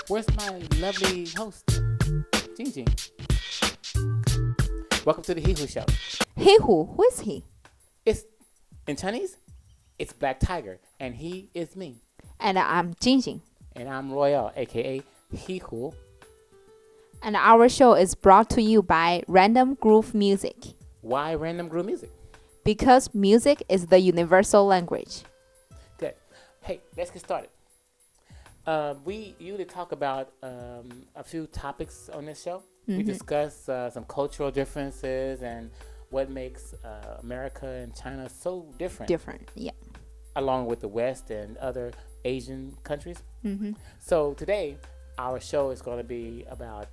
Where's my lovely host, Jing Jing? Welcome to the He Who Show. He who is he? It's in Chinese, it's Black Tiger, and he is me, And I'm Jingjing. and I'm Royale, aka He Who. And our show is brought to you by Random Groove Music. Why random groove music? Because music is the universal language. Good. Hey, let's get started. We usually talk about a few topics on this show. We discuss some cultural differences and what makes America and China so different, Yeah. along with the West and other Asian countries. Mm-hmm. So today, our show is going to be about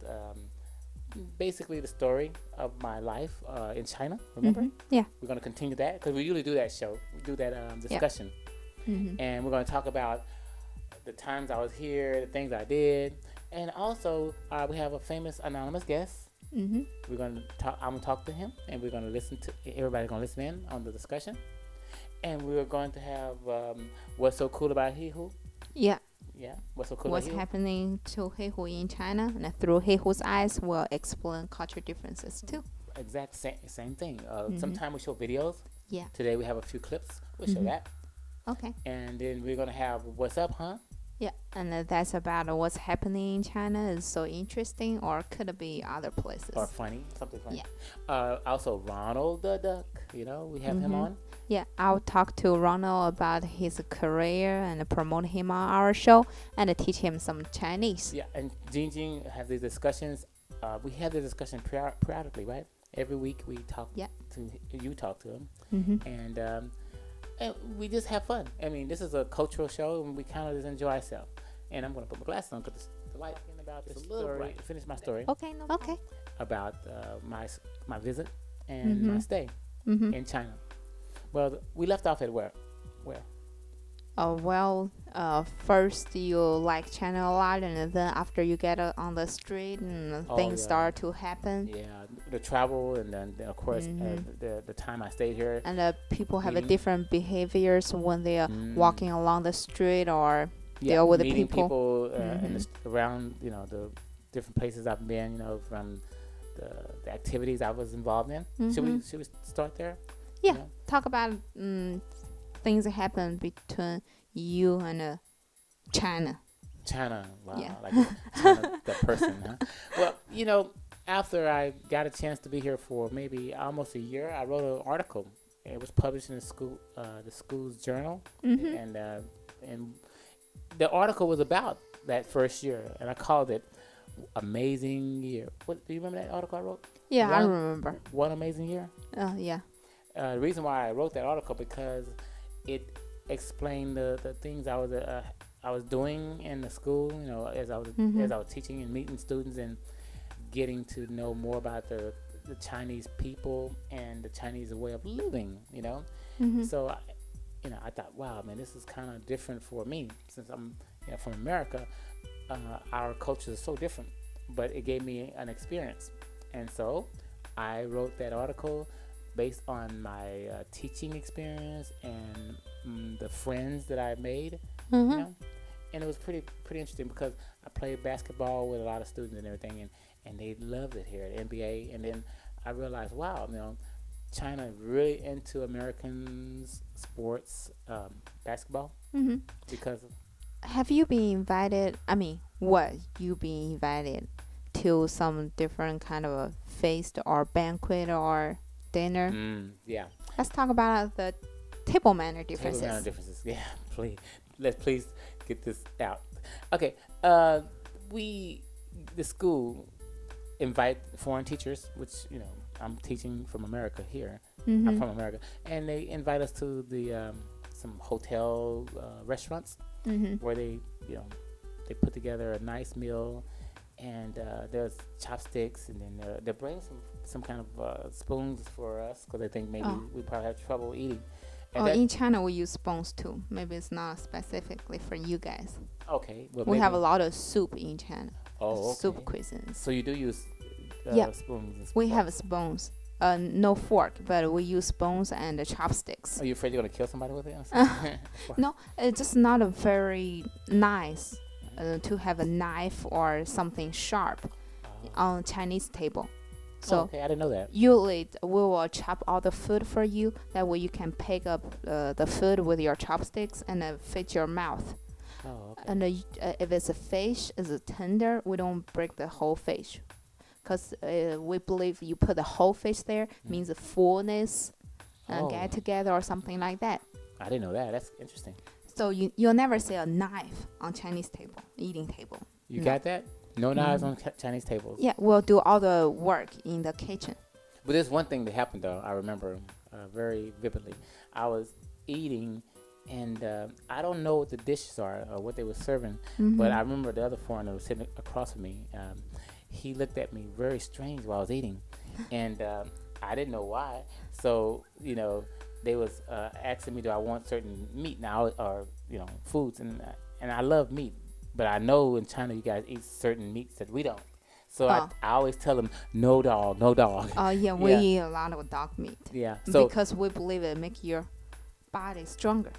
basically the story of my life in China. Remember? Yeah. We're going to continue that because we usually do that show. We do that discussion. Mm-hmm. And we're going to talk about the times I was here, the things I did. And also, we have a famous anonymous guest. Mm-hmm. We're going to talk. I'm going to talk to him, and we're going to listen to. Everybody's going to listen in on the discussion. And we're going to have what's so cool about He Who. Yeah. Yeah, what's so cool What's about He Who? happening to He Hu in China, and through He Hu's eyes, we'll explain culture differences too. Exact same thing. Sometimes we show videos. Yeah. Today we have a few clips. We'll show that. Okay. And then we're going to have what's up, huh? Yeah, and that's about what's happening in China is so interesting, or could it be other places? Or funny, something funny. Also, Ronald the Duck. You know, we have him on. Yeah, I'll talk to Ronald about his career and promote him on our show and teach him some Chinese. Yeah, and Jing Jing have these discussions. We have this discussion periodically, right? Every week we talk to you, talk to him, and we just have fun. I mean, this is a cultural show, and we kind of just enjoy ourselves. And I'm going to put my glasses on because the light in about this little bright. To finish my story Okay, no. Okay. about my visit and my stay in China. Well, we left off at where? First you like China a lot, and then after you get on the street and things start to happen. Yeah, the travel, and then of course the time I stayed here. And people have a different behaviors when they are walking along the street or deal with the meeting people. around, the different places I've been, from the activities I was involved in. Should we start there? Yeah, talk about things that happen between you and China. China, wow, Yeah. like China, the person, huh? Well, after I got a chance to be here for maybe almost a year, I wrote an article. It was published in the school's journal, and the article was about that first year, and I called it "Amazing Year." What do you remember that article I wrote? Yeah, I remember. One amazing year. Yeah. The reason why I wrote that article because it explained the things I was doing in the school. As I was teaching and meeting students and getting to know more about the Chinese people and the Chinese way of living. So I thought, wow, man, this is kind of different for me since I'm from America. Our cultures are so different, but it gave me an experience, and so I wrote that article based on my teaching experience and the friends that I made, and it was pretty interesting because I played basketball with a lot of students and everything, and they loved it here at NBA. And then I realized, wow, China is really into Americans sports, basketball, because. Have you been invited? You been invited to some different kind of a feast or banquet or dinner? Yeah. Let's talk about the table manner differences. Table manner differences. Yeah, please. Let's please get this out. Okay. The school invite foreign teachers, which I'm teaching from America here. I'm from America, and they invite us to the some hotel restaurants where they they put together a nice meal, and there's chopsticks, and then they bring some kind of spoons for us because they think maybe we probably have trouble eating. And in China, we use spoons too. Maybe it's not specifically for you guys. Okay. Well, we have a lot of soup in China. Oh, okay. Soup cuisines. So you do use spoons? We have spoons. No fork, but we use spoons and chopsticks. Are you afraid you're going to kill somebody with it? No, it's just not a very nice to have a knife or something sharp on Chinese table. So okay, I didn't know that. Usually we will chop all the food for you. That way you can pick up the food with your chopsticks and fit your mouth. Oh, okay. And if it's a fish, it's a tender, we don't break the whole fish. Because we believe you put the whole fish there means the fullness get together or something like that. I didn't know that. That's interesting. So you'll never see a knife on Chinese table, eating table. You got that? No knives on Chinese tables. Yeah, we'll do all the work in the kitchen. But there's one thing that happened, though. I remember very vividly. I was eating, and I don't know what the dishes are or what they were serving, but I remember the other foreigner was sitting across from me. He looked at me very strange while I was eating, and I didn't know why. So, they was asking me, do I want certain meat now or, foods, and I love meat. But I know in China you guys eat certain meats that we don't. So I always tell them, no dog, no dog. Yeah, we eat a lot of dog meat. Yeah. So because we believe it make your body stronger.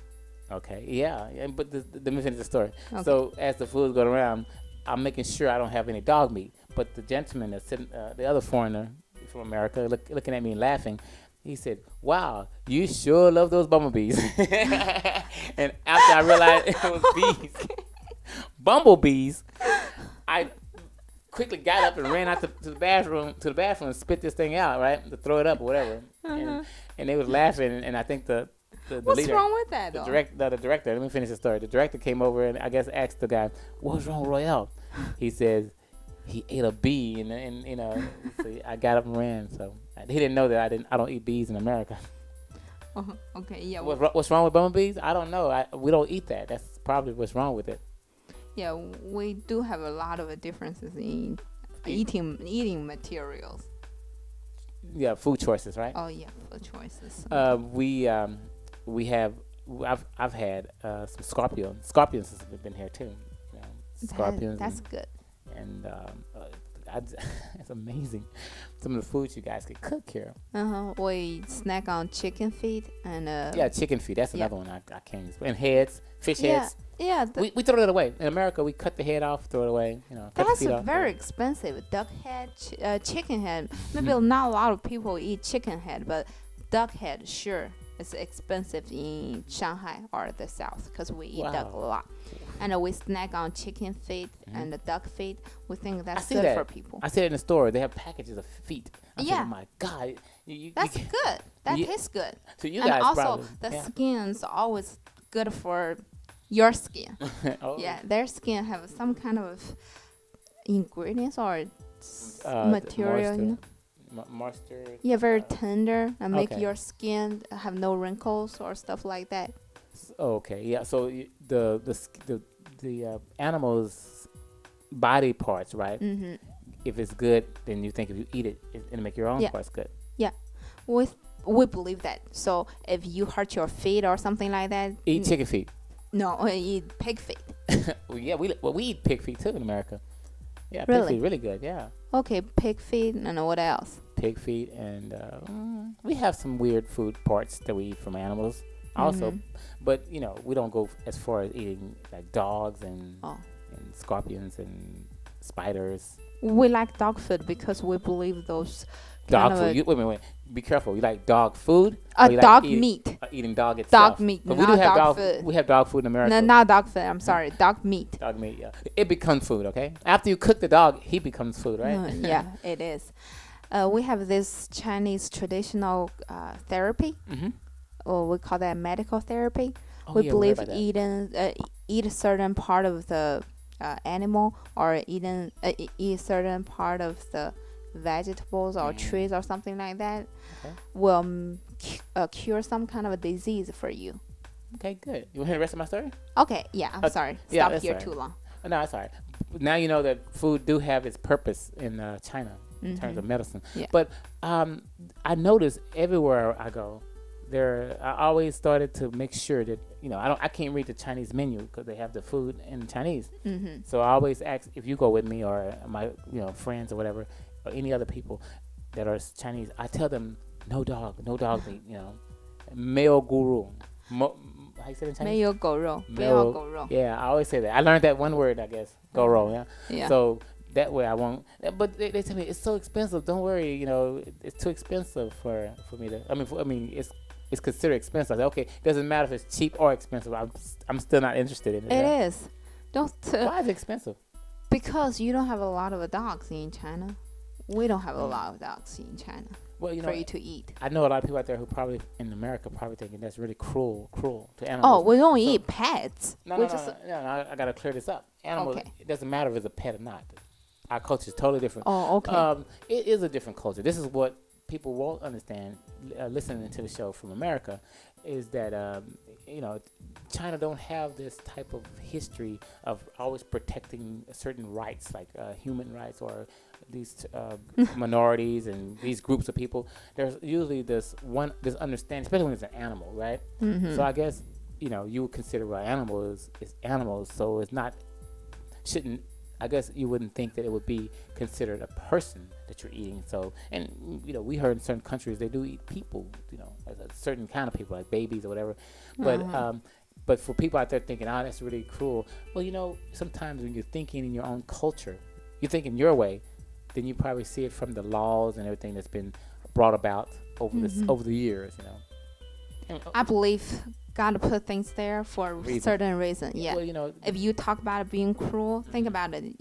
Okay, yeah. But let me finish the story. Okay. So as the food's going around, I'm making sure I don't have any dog meat. But the gentleman that's sitting, the other foreigner from America, looking at me and laughing, he said, "Wow, you sure love those bumblebees." And after I realized it was bees, bumblebees, I quickly got up and ran out to the bathroom and spit this thing out, right, to throw it up or whatever. And they was laughing, and I think the What's leader, wrong with that, the though? director, let me finish the story. The director came over and I guess asked the guy, "What's wrong with Royale?" He says he ate a bee, and so I got up and ran. So he didn't know that I don't eat bees in America. Okay, yeah. What's wrong with bumblebees? I don't know. We don't eat that. That's probably what's wrong with it. Yeah, we do have a lot of differences in eating materials. Yeah, food choices, right? Oh yeah, food choices. I've had some scorpions. Scorpions have been here too. Scorpions. That's good. And it's amazing some of the foods you guys can cook here. We snack on chicken feet and chicken feet. That's another one I can't use. And heads, fish heads. Yeah. We throw it away. In America, we cut the head off, throw it away. Cut That's the feet off, very expensive. Duck head, chicken head. Maybe not a lot of people eat chicken head, but duck head, sure, it's expensive in Shanghai or the south because we eat duck a lot. And we snack on chicken feet and the duck feet. We think that's good for people. I see it in the store. They have packages of feet. I'm thinking, my God. That's good. That tastes good. So you and guys also, probably, the skin's always good for your skin. Yeah, their skin have some kind of ingredients or material. Moisture. Yeah, very tender and make your skin have no wrinkles or stuff like that. Okay, yeah. So the animal's body parts, right? Mm-hmm. If it's good, then you think if you eat it, it'll make your own parts good. Yeah, we believe that. So if you hurt your feet or something like that, eat chicken feet. No, we eat pig feet. Well, yeah, we eat pig feet too in America. Yeah, really? Pig feet, really good. Yeah. Okay, pig feet and what else? Pig feet, and we have some weird food parts that we eat from animals also, but we don't go as far as eating like dogs and scorpions and spiders. We like dog food because we believe those dog food. Wait. Be careful. You like dog food? Dog meat. Eating dog itself. Dog meat. But we do have dog food. We have dog food in America. No, not dog food. I'm sorry. Dog meat. Dog meat. Yeah. It becomes food. Okay. After you cook the dog, he becomes food, right? Yeah, it is. We have this Chinese traditional therapy. Or we call that medical therapy. We believe eat a certain part of the animal or eat a certain part of the vegetables or trees or something like that will cure some kind of a disease for you. Okay, good. You want to hear the rest of my story? Okay, yeah. I'm sorry. Stop here too long. No, it's all right. Now you know that food do have its purpose in China in terms of medicine. Yeah. But I notice everywhere I go, I always started to make sure that I can't read the Chinese menu because they have the food in Chinese. So I always ask if you go with me or my friends or whatever or any other people that are Chinese. I tell them no dog meat. Meo guru. How you say it in Chinese? 没有狗肉，不要狗肉。 Yeah, I always say that. I learned that one word, I guess. Go roll, yeah. Yeah. So that way I won't. But they tell me it's so expensive. Don't worry, it's too expensive for me to. I mean, it's considered expensive. I say, okay, it doesn't matter if it's cheap or expensive. I'm still not interested in it. It right? is. Don't. Why is it expensive? Because you don't have a lot of dogs in China. We don't have a lot of dogs in China. Well, for you to eat. I know a lot of people out there who probably in America probably thinking that's really cruel to animals. Oh, we don't eat pets. No, I gotta clear this up. Animals, Okay. It doesn't matter if it's a pet or not. Our culture is totally different. Oh, okay. It is a different culture. This is what people won't understand listening to the show from America, is that China don't have this type of history of always protecting certain rights like human rights or these minorities and these groups of people. There's usually this understanding, especially when it's an animal, right? So I guess you would consider an animal is animals, so it's not shouldn't. I guess you wouldn't think that it would be considered a person that you're eating. So, and we heard in certain countries they do eat people, as a certain kind of people, like babies or whatever. But for people out there thinking, that's really cruel. Well, sometimes when you're thinking in your own culture, you're thinking your way, then you probably see it from the laws and everything that's been brought about over the years. I believe God put things there for a certain reason. Yeah. Well, if you talk about it being cruel, think about it.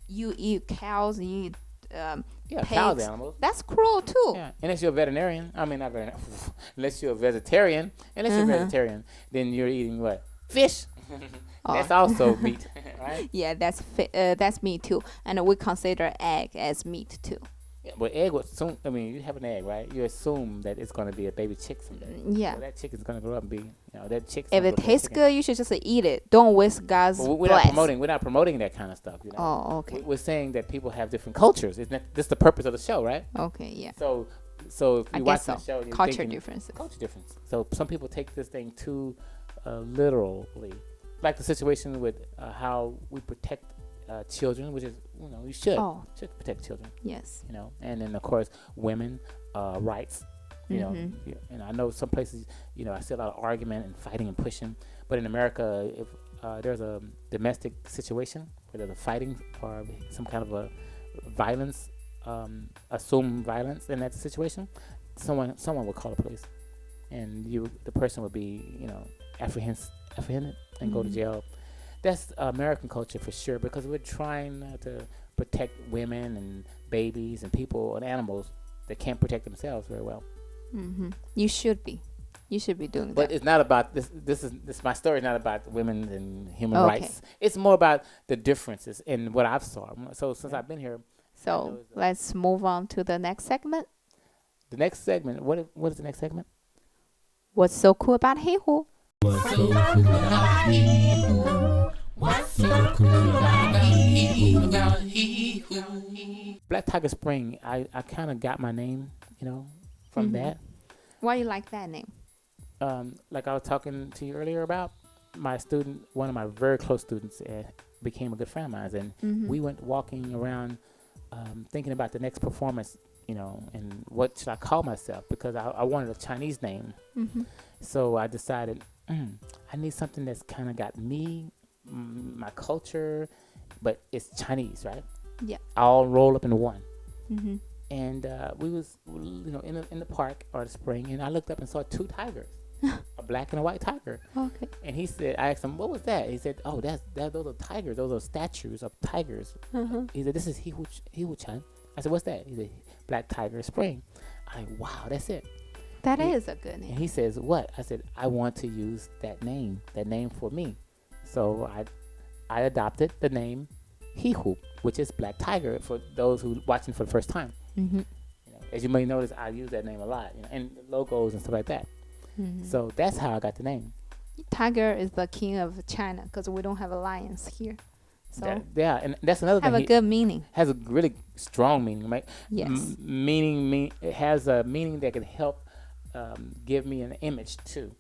You eat cows, you eat pigs. Cows, animals. That's cruel too. Yeah, unless you're a veterinarian. I mean, not veterinarian. Unless you're a vegetarian. Unless you're a vegetarian, then you're eating what? Fish. That's also meat, right? Yeah, that's meat too, and we consider egg as meat too. Yeah, but egg would assume. I mean, you have an egg, right? You assume that it's going to be a baby chick someday. Yeah. So that chicken's going to grow up and be, that chick. If it tastes good, you should just eat it. Don't waste God's bless. We're not promoting that kind of stuff. Oh, okay. We're saying that people have different cultures. Isn't that this the purpose of the show, right? Okay, yeah. So if you watch the show, you're culture thinking, differences. Culture difference. So some people take this thing too literally, like the situation with how we protect children, which is you should protect children. Yes. And then of course women rights. And I know some places I see a lot of argument and fighting and pushing, but in America, if there's a domestic situation where there's a fighting or some kind of a violence, assumed violence in that situation, someone will call the police, and the person would be apprehended and go to jail. That's American culture for sure, because we're trying to protect women and babies and people and animals that can't protect themselves very well. You should be doing that. But it's not about this. This my story is not about women and human rights. It's more about the differences in what I've saw. So since I've been here. So let's move on to the next segment. The next segment. What is the next segment? What's so cool about Heihu? What's so cool about Heihu? What's so cool about Heihu? Black Tiger Spring. I kind of got my name, from that. Why you like that name? Like I was talking to you earlier about, my student, one of my very close students, became a good friend of mine, and we went walking around thinking about the next performance, and what should I call myself, because I wanted a Chinese name. So I decided I need something that's kind of got me, my culture, but it's Chinese, right? Yeah. All rolled up into one. And we was, in the park or the spring, and I looked up and saw two tigers, a black and a white tiger. Okay. And I asked him, what was that? He said, oh, those are tigers. Those are statues of tigers. He said, this is Heihu-chan. I said, what's that? He said, Black Tiger Spring. I'm like, wow, that's it. That is a good name. And he says, what? I said, I want to use that name for me. So I adopted the name Heihu, which is Black Tiger for those who watching for the first time. As you may notice, I use that name a lot, and logos and stuff like that. So that's how I got the name. Tiger is the king of China because we don't have lions here. So and that's another thing. Have a good meaning. Has a really strong meaning, right? Yes. It has a meaning that can help give me an image too.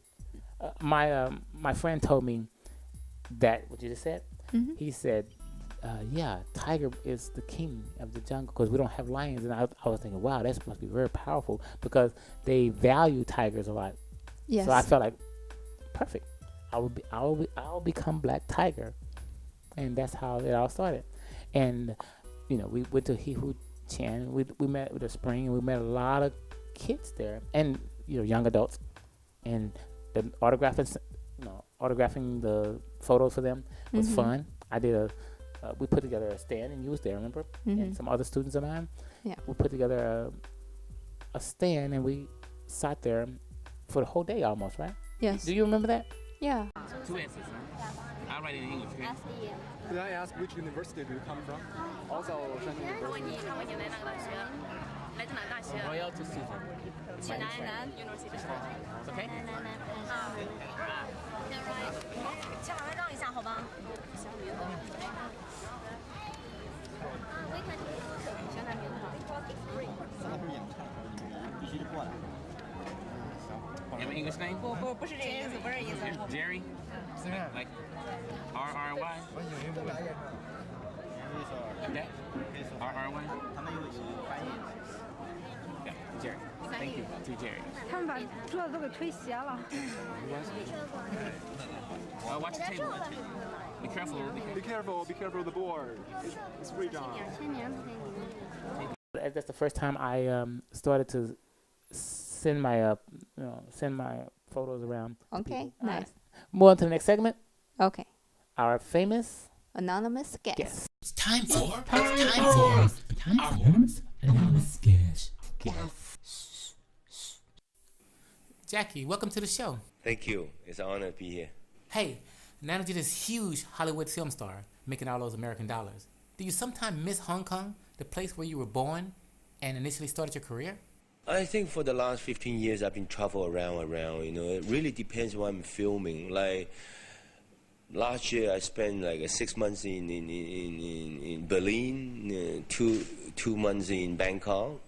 My friend told me that what you just said. Mm-hmm. He said, "Yeah, tiger is the king of the jungle because we don't have lions." And I was thinking, wow, that must be very powerful because they value tigers a lot. Yes. So I felt like perfect. I'll become Black Tiger, and that's how it all started. And we went to Hihu Chen. We met with the spring, and we met a lot of kids there, and young adults, and the autographing the photos for them was fun. I did we put together a stand, and you was there, remember? And some other students of mine. Yeah. We put together a stand, and we sat there for the whole day almost, right? Yes. Do you remember that? Yeah. 2 answers, huh? I'll write it in English. Okay? Could I ask which university do you come from? Also, Shandong University. Royalty student. University. It's okay? 先往外让一下，好吧？小名头。小名头。 You have an English name? 不是这个意思，不是这意思。 Jerry? Like RRY? Okay? RRY? Yeah, Jerry. Thank you to Jerry. 他们把桌子都给推斜了。 Watch the table. Be careful. Be careful, be careful of the board. It's free, John. 签名不可以。 That's the first time I started to send my photos around. to Okay, people. All right. nice. Move on to the next segment. Okay. Our famous Anonymous guest. guest. It's time for our anonymous guest. Jackie, welcome to the show. Thank you. It's an honor to be here. Hey, Nana did this huge Hollywood film star, making all those American dollars. Do you sometimes miss Hong Kong, the place where you were born and initially started your career? I think for the last 15 years I've been traveling around. It really depends what I'm filming. Like last year I spent like 6 months in Berlin, 2 months in Bangkok.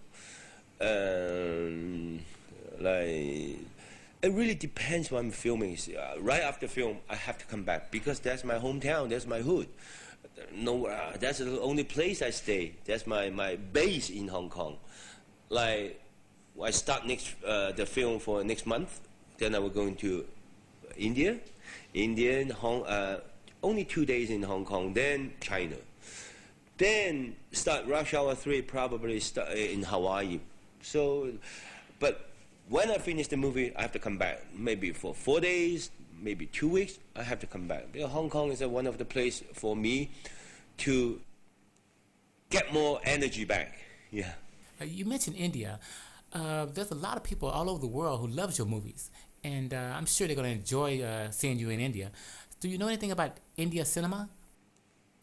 It really depends what I'm filming. Right after film, I have to come back because that's my hometown, that's my hood. That's the only place I stay. That's my base in Hong Kong. Like, I start the film for next month. Then I will go into India, only 2 days in Hong Kong. Then China. Then start Rush Hour 3. Probably start in Hawaii. So, but when I finish the movie, I have to come back. Maybe for 4 days, maybe 2 weeks. I have to come back. Because Hong Kong is one of the places for me to get more energy back. Yeah. You mentioned India. There's a lot of people all over the world who loves your movies, and I'm sure they're going to enjoy seeing you in India. Do you know anything about India cinema,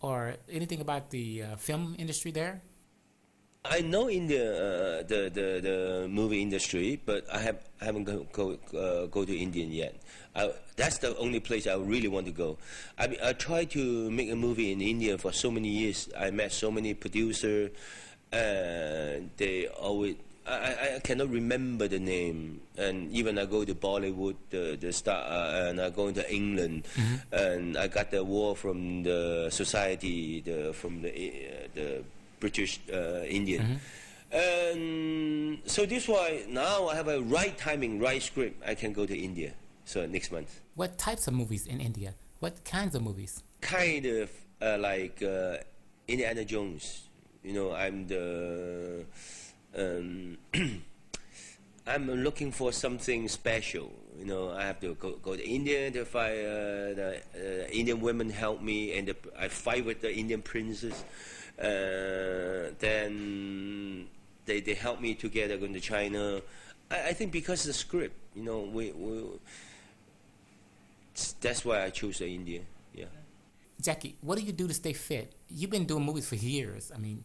or anything about the film industry there? I know India, the movie industry, but I haven't go to India yet. That's the only place I really want to go. I tried to make a movie in India for so many years. I met so many producers. They always, I cannot remember the name. And even I go to Bollywood, the star, and I go into England, and I got the award from the society, from the British Indian. And so this why now I have a right timing, right script. I can go to India. So next month. What types of movies in India? What kinds of movies? Kind of like Indiana Jones. I'm the I'm looking for something special. I have to go to India to fight. The Indian women help me, and I fight with the Indian princes. Then they help me together going to China. I think because of the script, that's why I chose India. Yeah. Jackie, what do you do to stay fit? You've been doing movies for years. I mean,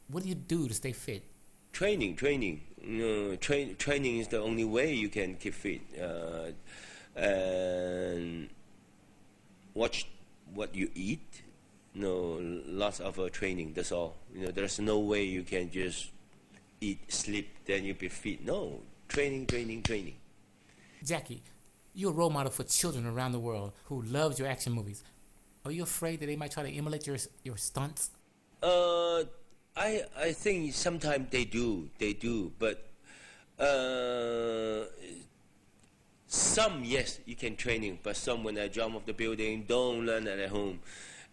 what do you do to stay fit? Training. Training is the only way you can keep fit. And watch what you eat. lots of training. That's all. There's no way you can just eat, sleep, then you'll be fit. No, training. Jackie, you're a role model for children around the world who loves your action movies. Are you afraid that they might try to emulate your stunts? I think sometimes they do, but some, yes, you can training, but some when I jump off the building, don't learn it at home.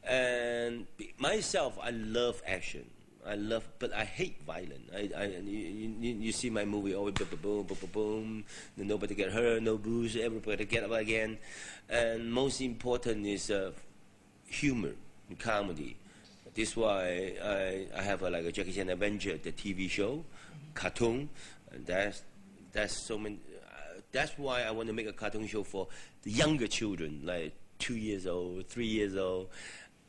And myself, I love action. But I hate violence. You see my movie, always boom, boom, boom, boom, boom. Nobody get hurt, no bruise, everybody get up again. And most important is humor, comedy. This is why I have like a Jackie Chan Adventure, the TV show, cartoon. And that's so many. That's why I want to make a cartoon show for the younger children, like 2 years old, 3 years old.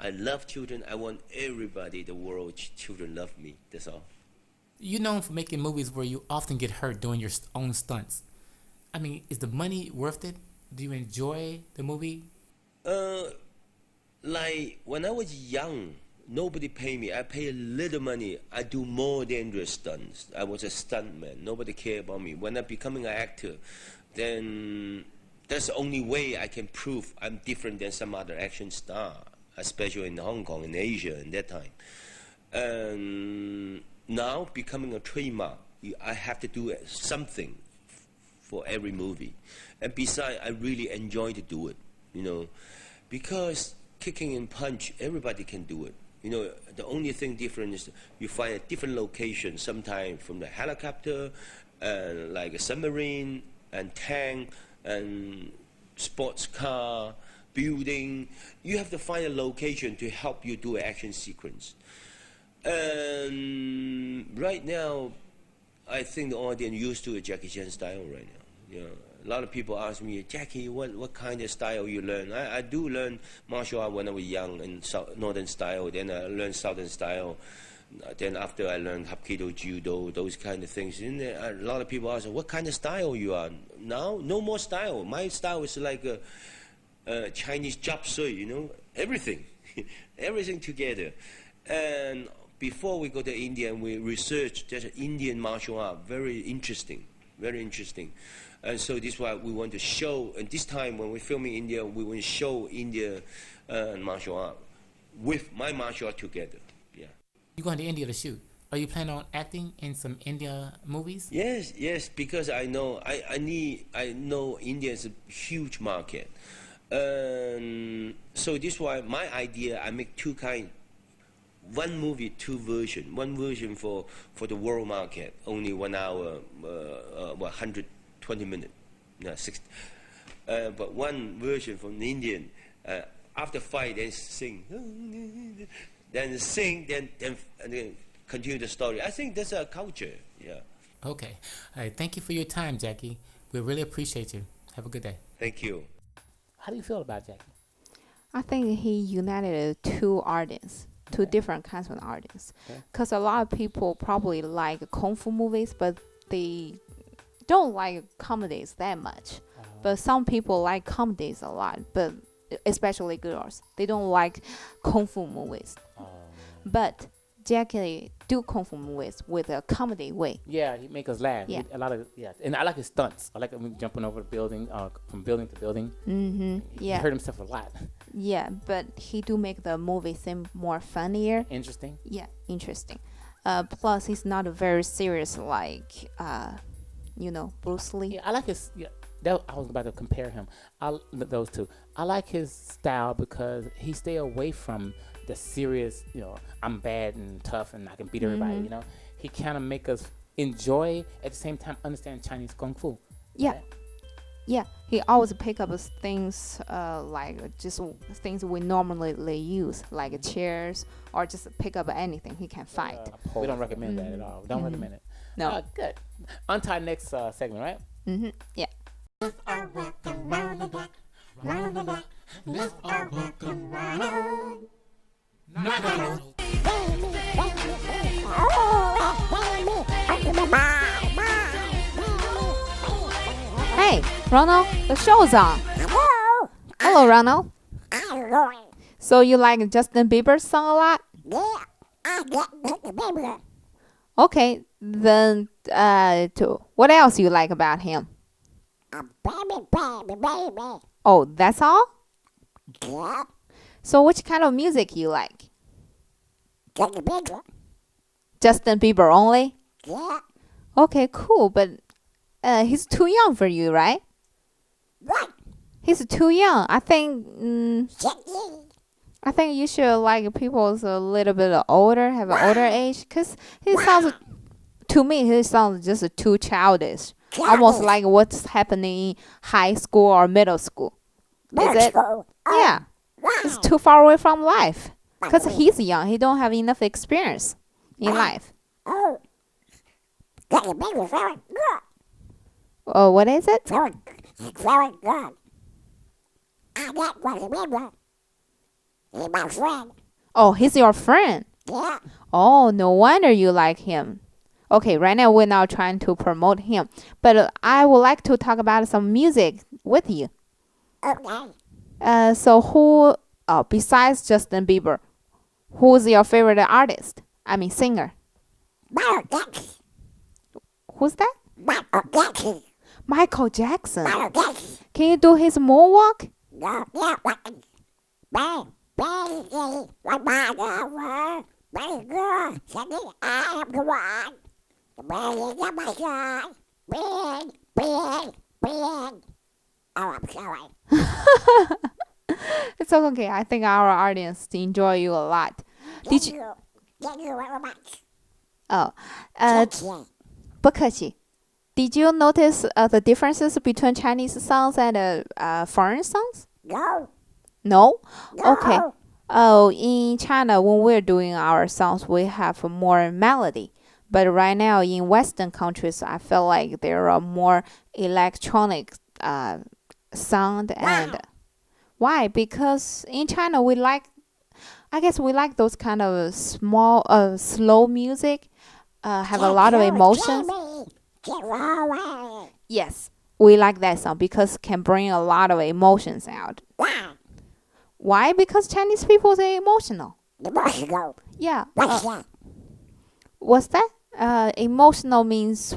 I love children. I want everybody, the world, children love me. That's all. You're known for making movies where you often get hurt doing your own stunts. I mean, is the money worth it? Do you enjoy the movie? Like when I was young, nobody paid me. I pay a little money. I do more dangerous stunts. I was a stuntman. Nobody cared about me. When I'm becoming an actor, then that's the only way I can prove I'm different than some other action star, especially in Hong Kong, in Asia, in that time. And now, becoming a trademark, I have to do something for every movie. And besides, I really enjoy to do it, because kicking and punch, everybody can do it. The only thing different is you find a different location, sometimes from the helicopter, like a submarine, and tank, and sports car, building. You have to find a location to help you do an action sequence. And right now, I think the audience used to a Jackie Chan style right now. A lot of people ask me, Jackie, what kind of style you learn? I do learn martial art when I was young in northern style. Then I learned southern style. Then after I learned Hapkido, Judo, those kind of things. And a lot of people ask, what kind of style you are? Now, no more style. My style is like a Chinese chop suey, everything. Everything together. And before we go to India, we researched that Indian martial art, very interesting. And so this is why we want to show, and this time when we're filming India, we want to show India martial art with my martial art together. Yeah. You're going to India to shoot. Are you planning on acting in some India movies? Yes, because I know India is a huge market. So this is why my idea, I make two kinds. One movie, two versions. One version for the world market, only 1 hour, 120 minutes, 60. But one version from the Indian, after fight, then sing, then continue the story. I think that's a culture. Yeah. Okay. All right. Thank you for your time, Jackie. We really appreciate you. Have a good day. Thank you. How do you feel about Jackie? I think he united two audience. Two different kinds of audience, because a lot of people probably like kung fu movies, but they don't like comedies that much. But some people like comedies a lot, but especially girls, they don't like kung fu movies. But Jackie do kung fu movies with a comedy way. Yeah, he make us laugh. Yeah. And I like his stunts. I like him jumping over the building, from building to building. Mm-hmm. Yeah. He hurt himself a lot. Yeah, but he do make the movie seem more funnier. Interesting. Yeah, interesting. Plus, he's not very serious like, Bruce Lee. Yeah, I like his. Yeah, I was about to compare him. Those two. I like his style because he stay away from the serious. I'm bad and tough and I can beat everybody. He kind of make us enjoy at the same time understand Chinese kung fu. Yeah, he always pick up things like just things we normally use, like chairs, or just pick up anything he can fight. We don't recommend that at all. Don't recommend it. No. Good. On to our next segment, right? Mm-hmm. Yeah. Let's all walk around the block, round the block. Let's all walk around. Hey, Ronald, the show's on. Hello, Ronald. So you like Justin Bieber's song a lot? Yeah, I got the baby. Okay, then what else you like about him? A baby. Oh, that's all? Yeah, So which kind of music you like? got the baby. Justin Bieber only? Yeah, Okay, cool, but he's too young for you, right? what? He's too young. Shit, I think you should like people's a little bit older, have an older age, cause he sounds, to me, he sounds just too childish, almost like what's happening in high school or middle school. Is it? Yeah, it's too far away from life, cause he's young. He don't have enough experience in life. Oh, got the baby very good. Oh, what is it? Very good. I got one the baby. He's my friend. Oh, he's your friend. Yeah, Oh, no wonder you like him. Okay, right now we're now trying to promote him, but I would like to talk about some music with you. okay. So who, besides Justin Bieber, who's your favorite artist? I mean singer. Michael Jackson. Who's that? Michael Jackson. Michael Jackson. Michael Jackson. Can you do his moonwalk? No, yeah, what? Bang, bang, bang, like my girl. Very good. Sending I am the one. The man is my God. Big. Oh, I'm sorry. It's okay. I think our audience enjoy you a lot. Did you? Thank you very much. Oh, Thank you. 不客气. Did you notice the differences between Chinese songs and foreign songs? No. No? No. Okay. Oh, in China, when we're doing our songs, we have more melody. But right now in Western countries, I feel like there are more electronic sound. And why? Because in China, I guess we like those kind of slow music, have a lot of emotions. Yes, we like that song because can bring a lot of emotions out. Why? Because Chinese people are emotional. Emotional. Yeah. What's that? What's that? Emotional means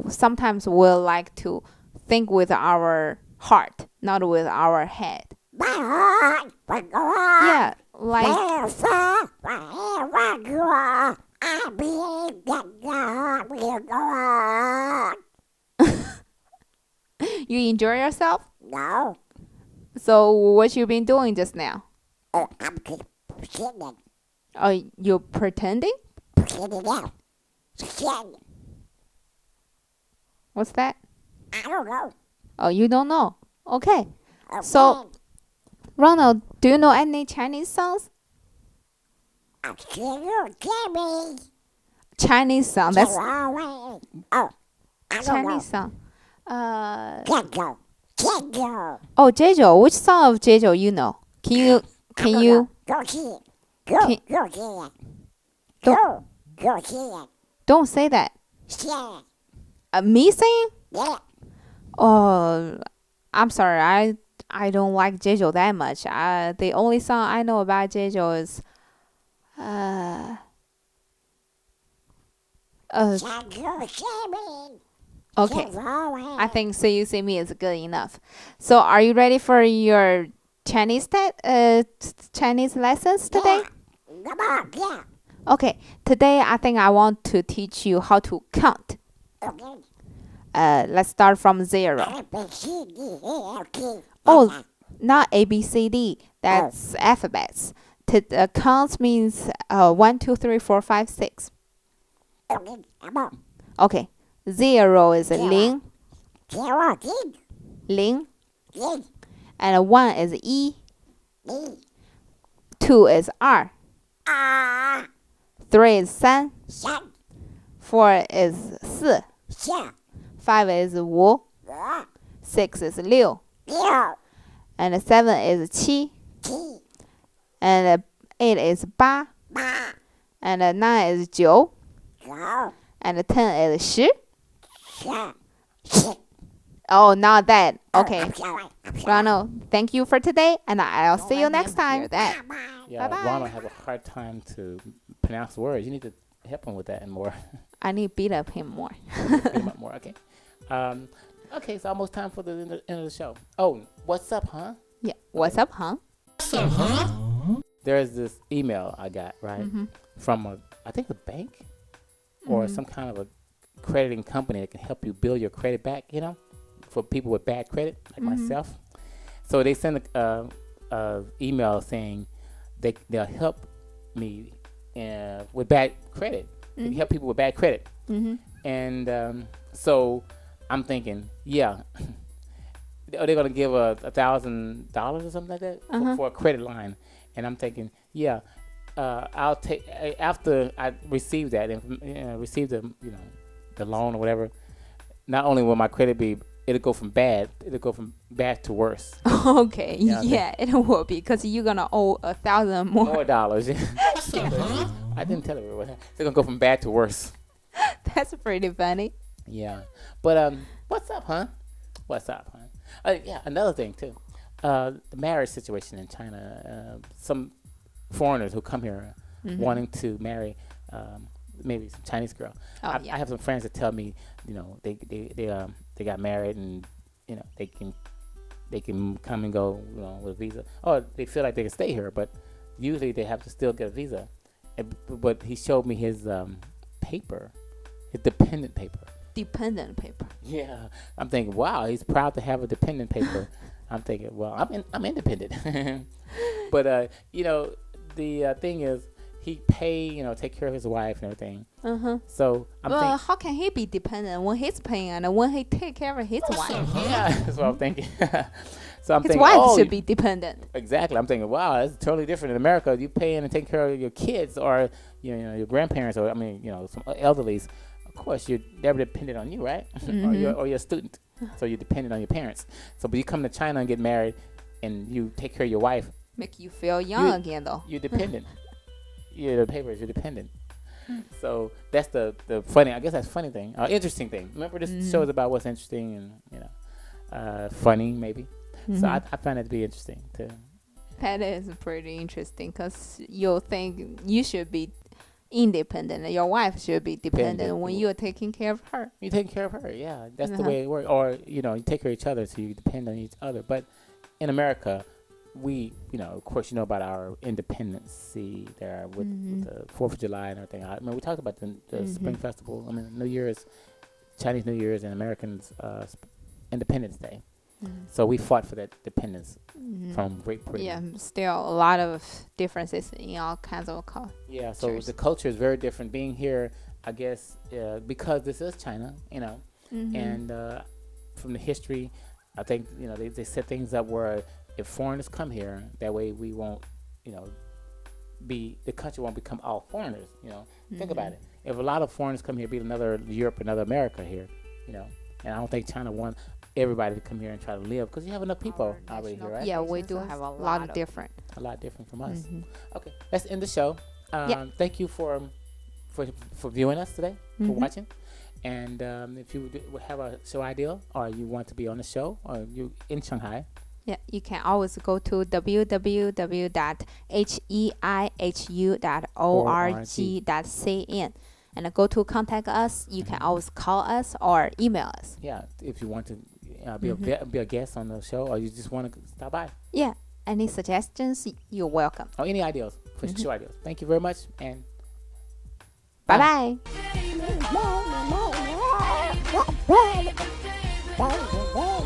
sometimes we'll like to think with our heart, not with our head. My heart will go on. Yeah, like Wherever you are, I believe that God will go on. you enjoy yourself. No, So what you been doing just now? I'm kidding. Oh, you're pretending? Kidding out. Kidding. What's that? I don't know. Oh, you don't know. Okay. Okay. So, Ronald, do you know any Chinese songs? I can't Jimmy. Chinese song. That's Oh, I don't Chinese know. song. Can't go. Oh, Jejo. Which song of Jejo you know? Can you? Go see it. Can- Go see it. Don't- Go see it. Don't say that. See it. Me saying? Yeah. Oh, I'm sorry. I don't like Jejo that much. The only song I know about Jejo is Can't go see me. okay. Can't go I think "So You See Me" is good enough. So, are you ready for your Chinese Chinese lessons today? Come on, yeah. Okay. Today, I think I want to teach you how to count. Okay. Let's start from 0. A, B, C, D, E, F, G. Oh, not A B C D. That's alphabets. Counts means 1, 2, 3, 4, 5, 6. Okay, come on. Okay. 0 is 0, 0, D, 0, D, and 1 is 1, D, 2 is 2, A, 3 is 3, 3, 4 is 4, 4, 5 is 5, 5, 6 is 6, 6, and 7 is 7, 7, and 8 is 8, 8, and 9 is 9, 9, and 10 is 10. 10, 10, Oh, not that. Okay. I'm sorry. I'm sorry. Ronald, thank you for today, and I'll see you next time. That. Yeah, Bye-bye. Ronald has a hard time to pronounce words. You need to help him with that and more. I need to beat up him more. Beat him up more. Okay. Okay, it's almost time for the end of the show. Oh, what's up, huh? Yeah. What's up, huh? There's this email I got, right, from I think a bank or some kind of a crediting company that can help you build your credit back, for people with bad credit, like myself. So they send a email saying they'll help me with bad credit. They can help people with bad credit. And so I'm thinking, yeah, are they going to give $1,000 or something like that for a credit line? And I'm thinking, yeah, I'll take after I receive that and receive the loan or whatever. Not only will my credit it'll go from bad to worse. Okay, yeah, it will be because you're gonna owe $1,000 more dollars. I didn't tell her they're gonna go from bad to worse. That's pretty funny. Yeah, but what's up, huh? What's up, huh? Yeah, another thing too. The marriage situation in China. Some foreigners who come here wanting to marry maybe some Chinese girl. I have some friends that tell me, they got married and they can come and go with a visa, or they feel like they can stay here, but usually they have to still get a visa. But he showed me his paper, his dependent paper. Dependent paper. Yeah, I'm thinking, wow, he's proud to have a dependent paper. I'm thinking, well, I'm independent. But the thing is, he take care of his wife and everything. So I'm thinking, how can he be dependent when he's paying and when he take care of his wife? Yeah, that's what I'm thinking. So I'm his thinking, wife should be dependent. Exactly. I'm thinking, wow, that's totally different in America. You paying and taking care of your kids or your grandparents or some elderlies. Of course, you're never dependent on you, right? or you're a student, so you're dependent on your parents. So, but you come to China and get married, and you take care of your wife. Make you feel young again, though. You're dependent. You're the papers. You're dependent. So that's the funny. I guess that's funny thing. Interesting thing. Remember, this show is about what's interesting and funny maybe. So I find it to be interesting too. That is pretty interesting because you'll think you should be independent and your wife should be dependent when you're taking care of her. You're taking care of her, yeah. That's the way it works. Or, you take care of each other, so you depend on each other. But in America, we, of course, about our independence there with the 4th of July and everything. I mean, we talked about the Spring Festival. I mean, New Year's, Chinese New Year's and Americans' Independence Day. So we fought for that dependence from Great Britain. Yeah, still a lot of differences in all kinds of cultures. Yeah, so the culture is very different. Being here, I guess, because this is China, and from the history, I think, they set things up where if foreigners come here, that way we won't, the country won't become all foreigners, Think about it. If a lot of foreigners come here, be another Europe, another America here, and I don't think China wants everybody to come here and try to live because you have enough people already here, right? Yeah, we do have a lot of different. A lot different from us. Okay, let's end the show. Thank you for viewing us today, for watching. And if you have a show idea or you want to be on the show or you in Shanghai, yeah, you can always go to www.heihu.org.cn and go to contact us. You can always call us or email us. Yeah, if you want to be a guest on the show or you just want to stop by. Yeah, any suggestions, you're welcome. Or any ideas for show ideas. Thank you very much and bye-bye. Bye.